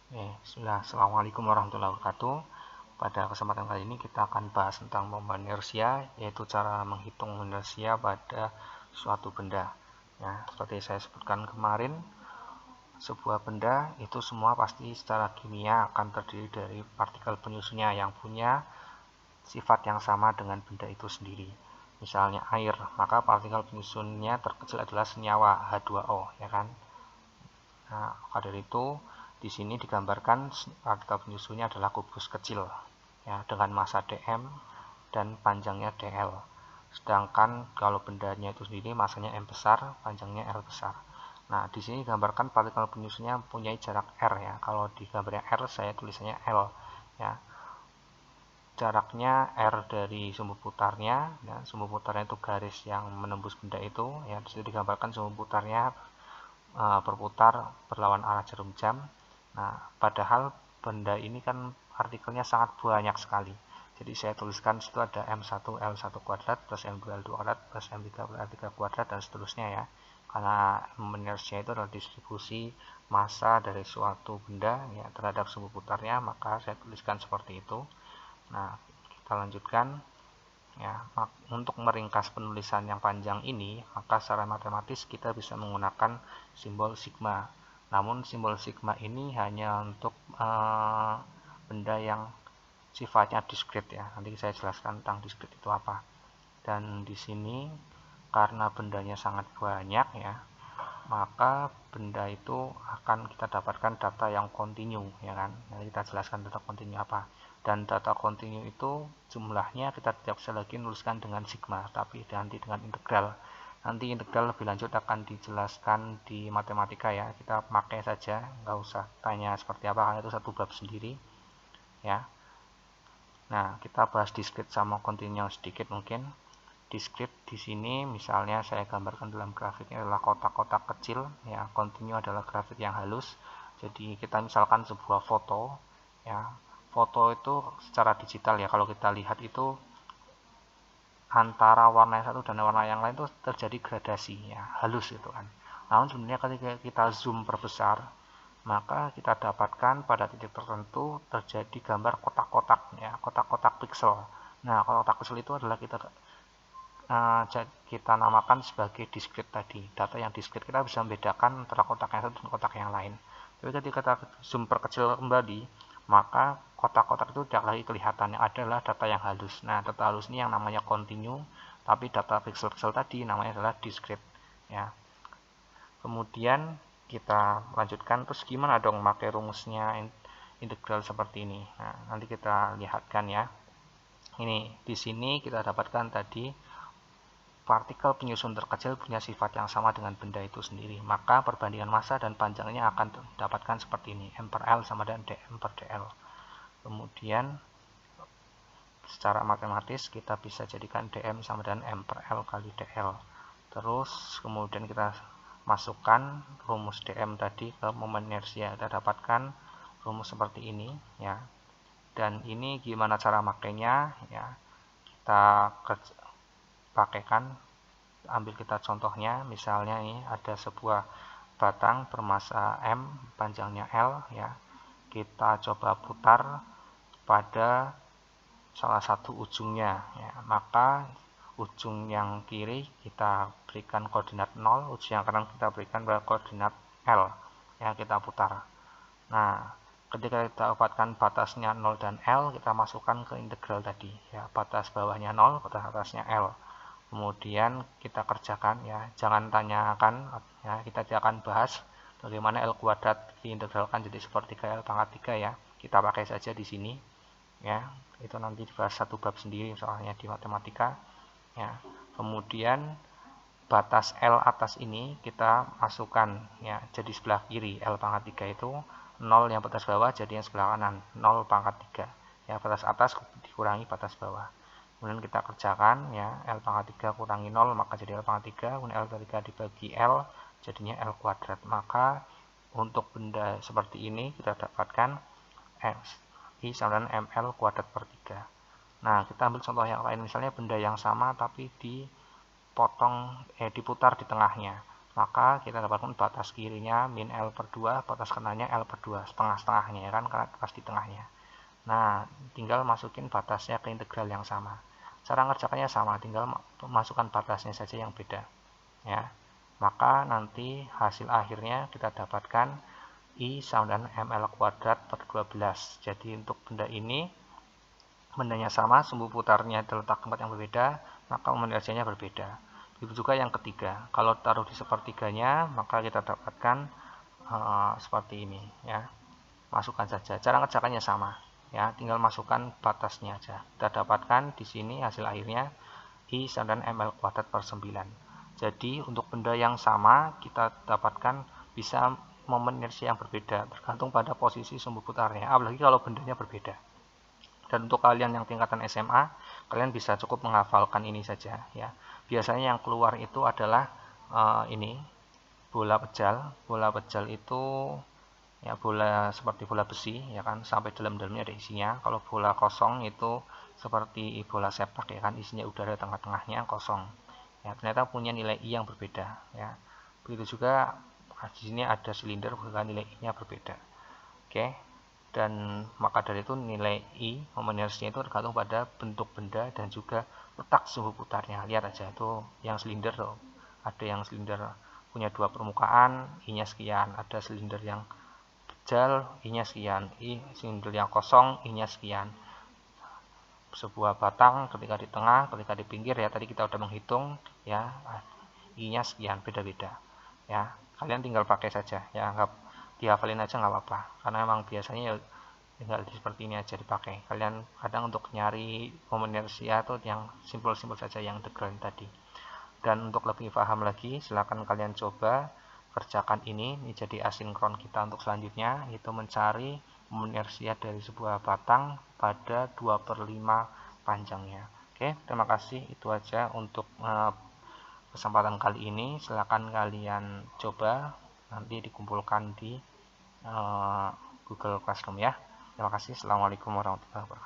Bismillah. Assalamualaikum warahmatullahi wabarakatuh. Pada kesempatan kali ini kita akan bahas tentang momen inersia, yaitu cara menghitung inersia pada suatu benda. Ya, seperti saya sebutkan kemarin, sebuah benda itu semua pasti secara kimia akan terdiri dari partikel penyusunnya yang punya sifat yang sama dengan benda itu sendiri. Misalnya air, maka partikel penyusunnya terkecil adalah senyawa H2O, ya kan? Nah, maka dari itu di sini digambarkan partikel penyusunnya adalah kubus kecil, ya, dengan massa dm dan panjangnya dl. Sedangkan kalau bendanya itu sendiri masanya m besar, panjangnya l besar. Nah, di sini digambarkan partikel penyusunnya mempunyai jarak r, ya. Kalau di gambarnya r, saya tulisannya l, ya. Jaraknya r dari sumbu putarnya, ya. Sumbu putarnya itu garis yang menembus benda itu, ya. Di sini digambarkan sumbu putarnya berputar berlawan arah jarum jam. Nah, padahal benda ini kan partikelnya sangat banyak sekali. Jadi saya tuliskan situ ada M1 L1 kuadrat plus M2 L2 kuadrat plus M3 L3 kuadrat dan seterusnya, ya. Karena inersia itu adalah distribusi massa dari suatu benda, ya, terhadap sumbu putarnya, maka saya tuliskan seperti itu. Nah, kita lanjutkan. Ya, untuk meringkas penulisan yang panjang ini, maka secara matematis kita bisa menggunakan simbol sigma. Namun simbol sigma ini hanya untuk benda yang sifatnya diskrit, ya. Nanti saya jelaskan tentang diskrit itu apa. Dan di sini karena bendanya sangat banyak, ya, maka benda itu akan kita dapatkan data yang kontinu, ya kan. Nanti kita jelaskan data kontinu apa. Dan data kontinu itu jumlahnya kita tidak bisa lagi menuliskan dengan sigma, tapi nanti dengan integral. Nanti integral lebih lanjut akan dijelaskan di matematika, ya. Kita pakai saja, nggak usah tanya seperti apa, karena itu satu bab sendiri, ya. Nah, kita bahas diskrit sama kontinu sedikit mungkin. Diskrit di sini misalnya saya gambarkan dalam grafiknya adalah kotak-kotak kecil, ya. Kontinu adalah grafik yang halus. Jadi kita misalkan sebuah foto, ya. Foto itu secara digital, ya, kalau kita lihat itu antara warna yang satu dan warna yang lain itu terjadi gradasi, ya, halus itu kan. Namun sebenarnya ketika kita zoom perbesar, maka kita dapatkan pada titik tertentu terjadi gambar kotak-kotak, ya, kotak-kotak pixel. Nah, kotak pixel itu adalah kita namakan sebagai diskrit tadi. Data yang diskrit kita bisa membedakan antara kotak yang satu dan kotak yang lain. Tapi ketika kita zoom perkecil kembali, maka kotak-kotak itu tidak lagi kelihatan, yang adalah data yang halus. Nah, data halus ini yang namanya kontinu, tapi data pixel-pixel tadi namanya adalah diskrit, ya. Kemudian kita lanjutkan, terus gimana dong pakai rumusnya integral seperti ini. Nah, nanti kita lihatkan, ya. Ini di sini kita dapatkan tadi partikel penyusun terkecil punya sifat yang sama dengan benda itu sendiri, maka perbandingan massa dan panjangnya akan didapatkan seperti ini, M per L sama dengan dm per dl. Kemudian secara matematis kita bisa jadikan dm sama dengan M per L kali dl. Terus kemudian kita masukkan rumus dm tadi ke momen inersia, kita dapatkan rumus seperti ini, ya. Dan ini gimana cara makainya, ya, kita pakaikan. Ambil kita contohnya, misalnya ini ada sebuah batang bermassa M, panjangnya L, ya. Kita coba putar pada salah satu ujungnya, ya. Maka ujung yang kiri kita berikan koordinat 0, ujung yang kanan kita berikan koordinat L, ya, kita putar. Nah, ketika kita dapatkan batasnya 0 dan L, kita masukkan ke integral tadi, ya. Batas bawahnya 0, batas atasnya L. Kemudian kita kerjakan, ya, jangan tanyakan, ya, kita tidak akan bahas bagaimana L kuadrat diintegralkan jadi sepertiga L pangkat 3, ya. Kita pakai saja di sini, ya. Itu nanti dibahas satu bab sendiri soalnya di matematika, ya. Kemudian batas L atas ini kita masukkan, ya, jadi sebelah kiri L pangkat 3 itu 0, yang batas bawah jadi yang sebelah kanan 0 pangkat 3, ya. Batas atas dikurangi batas bawah. Kemudian kita kerjakan, ya, L pangkat 3 kurangi 0 maka jadi L pangkat 3, kemudian L pangkat 3 dibagi L jadinya L kuadrat. Maka untuk benda seperti ini kita dapatkan I sama dengan ML kuadrat per 3. Nah, kita ambil contoh yang lain, misalnya benda yang sama tapi diputar di tengahnya. maka kita dapatkan batas kirinya min L per 2, batas kanannya L per 2, setengah-setengahnya ya kan, karena pas di tengahnya. Nah, tinggal masukin batasnya ke integral yang sama. Cara ngerjakannya sama, tinggal masukkan batasnya saja yang beda. Ya, maka nanti hasil akhirnya kita dapatkan I sama dengan ml kuadrat per 12. Jadi untuk benda ini, bendanya sama, sumbu putarnya terletak tempat yang berbeda, maka momen inersianya berbeda. Begitu juga yang ketiga, kalau taruh di sepertiganya, maka kita dapatkan seperti ini ya. Masukkan saja, cara ngerjakannya sama ya, tinggal masukkan batasnya aja. Kita dapatkan di sini hasil akhirnya I sama dengan ml kuadrat per 9. Jadi untuk benda yang sama kita dapatkan bisa momen inersia yang berbeda tergantung pada posisi sumbu putarnya, apalagi kalau bendanya berbeda. Dan untuk kalian yang tingkatan SMA, kalian bisa cukup menghafalkan ini saja ya. Biasanya yang keluar itu adalah ini bola pejal. Bola pejal itu ya bola seperti bola besi ya kan, sampai dalam-dalamnya ada isinya. Kalau bola kosong itu seperti bola sepak ya kan, isinya udara, tengah-tengahnya kosong. Ya, ternyata punya nilai I yang berbeda ya. Begitu juga di sini ada silinder, bukan nilai I-nya berbeda. Oke. Dan maka dari itu nilai I momen inersinya itu tergantung pada bentuk benda dan juga letak sumbu putarnya. Lihat aja itu yang silinder tuh. Ada yang silinder punya 2 permukaan, I-nya sekian. Ada silinder yang pejal, I-nya sekian. Silinder yang kosong, I-nya sekian. Sebuah batang ketika di tengah, ketika di pinggir ya, tadi kita udah menghitung ya, I-nya sekian, beda-beda ya. Kalian tinggal pakai saja ya, nggak dihafalin aja nggak apa-apa, karena memang biasanya ya tinggal seperti ini aja dipakai. Kalian kadang untuk nyari momen inersia atau yang simpel-simpel saja yang integral tadi. Dan untuk lebih paham lagi, silakan kalian coba kerjakan ini jadi asinkron kita untuk selanjutnya, yaitu mencari momen inersia dari sebuah batang pada 2/5 panjangnya. Oke, terima kasih, itu aja untuk kesempatan kali ini. Silakan kalian coba, nanti dikumpulkan di Google Classroom ya. Terima kasih. Assalamualaikum warahmatullahi wabarakatuh.